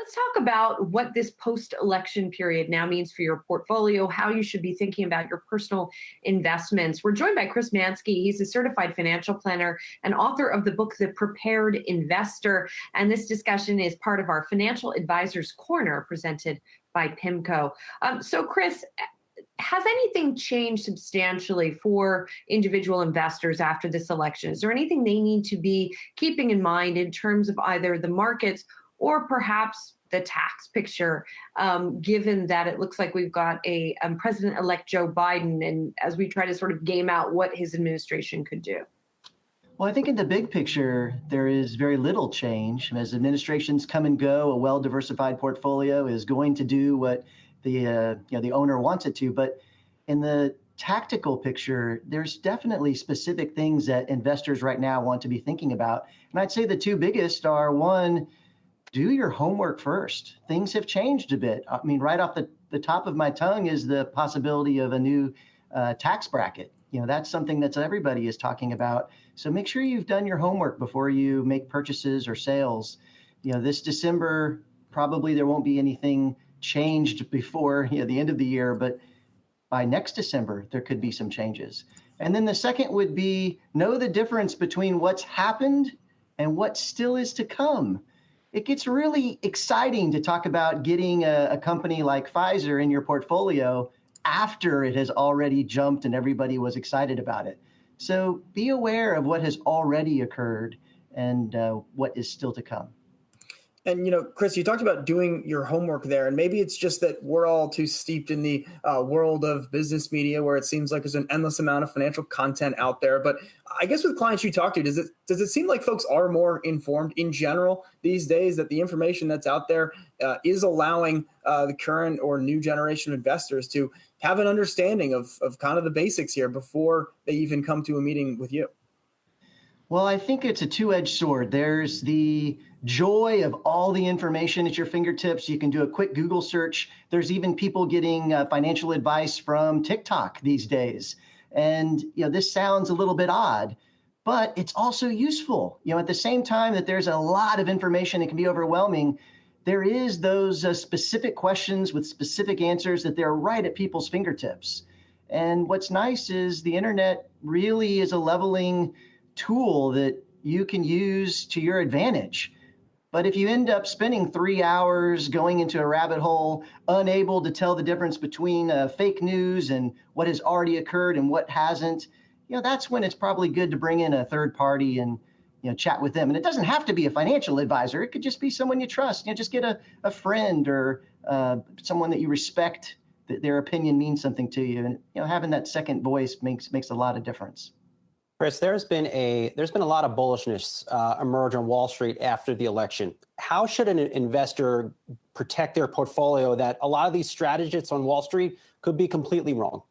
let's talk about what this post-election period now means for your portfolio, how you should be thinking about your personal investments. We're joined by Chris Manske. He's a certified financial planner and author of the book, The Prepared Investor. And this discussion is part of our Financial Advisors Corner presented by PIMCO. So, Chris, has anything changed substantially for individual investors after this election? Is there anything they need to be keeping in mind in terms of either the markets or perhaps the tax picture, given that it looks like we've got a President-elect Joe Biden, and as we try to sort of game out what his administration could do? Well, I think in the big picture, there is very little change. As administrations come and go, a well-diversified portfolio is going to do what the owner wants it to. But in the tactical picture, there's definitely specific things that investors right now want to be thinking about. And I'd say the two biggest are, one, do your homework first. Things have changed a bit. I mean, right off the top of my tongue is the possibility of a new tax bracket. That's something that everybody is talking about. So make sure you've done your homework before you make purchases or sales. This December, probably there won't be anything changed before the end of the year, but by next December, there could be some changes. And then the second would be know the difference between what's happened and what still is to come. It gets really exciting to talk about getting a company like Pfizer in your portfolio after it has already jumped and everybody was excited about it. So be aware of what has already occurred and what is still to come. And, Chris, you talked about doing your homework there, and maybe it's just that we're all too steeped in the world of business media where it seems like there's an endless amount of financial content out there. But I guess with clients you talk to, does it seem like folks are more informed in general these days, that the information that's out there is allowing the current or new generation of investors to have an understanding of kind of the basics here before they even come to a meeting with you? Well, I think it's a two-edged sword. There's the joy of all the information at your fingertips. You can do a quick Google search. There's even people getting financial advice from TikTok these days. And this sounds a little bit odd, but it's also useful. At the same time that there's a lot of information that can be overwhelming, there is those specific questions with specific answers that they're right at people's fingertips. And what's nice is the internet really is a leveling tool that you can use to your advantage. But if you end up spending 3 hours going into a rabbit hole, unable to tell the difference between fake news and what has already occurred and what hasn't, that's when it's probably good to bring in a third party and chat with them. And it doesn't have to be a financial advisor. It could just be someone you trust. Just get a friend or someone that you respect, that their opinion means something to you. And having that second voice makes a lot of difference. Chris, there's been a lot of bullishness emerge on Wall Street after the election. How should an investor protect their portfolio that a lot of these strategists on Wall Street could be completely wrong?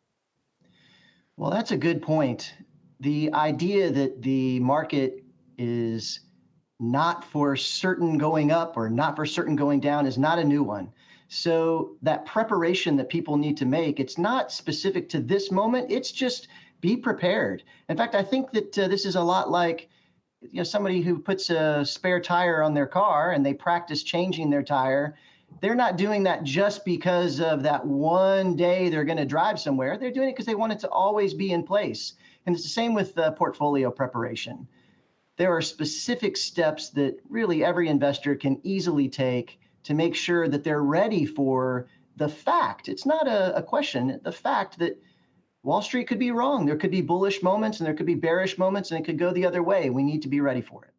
Well, that's a good point. The idea that the market is not for certain going up or not for certain going down is not a new one. So that preparation that people need to make, it's not specific to this moment. It's just be prepared. In fact, I think that this is a lot like somebody who puts a spare tire on their car and they practice changing their tire. They're not doing that just because of that one day they're going to drive somewhere. They're doing it because they want it to always be in place. And it's the same with portfolio preparation. There are specific steps that really every investor can easily take to make sure that they're ready for the fact. It's not a question, the fact that Wall Street could be wrong. There could be bullish moments and there could be bearish moments, and it could go the other way. We need to be ready for it.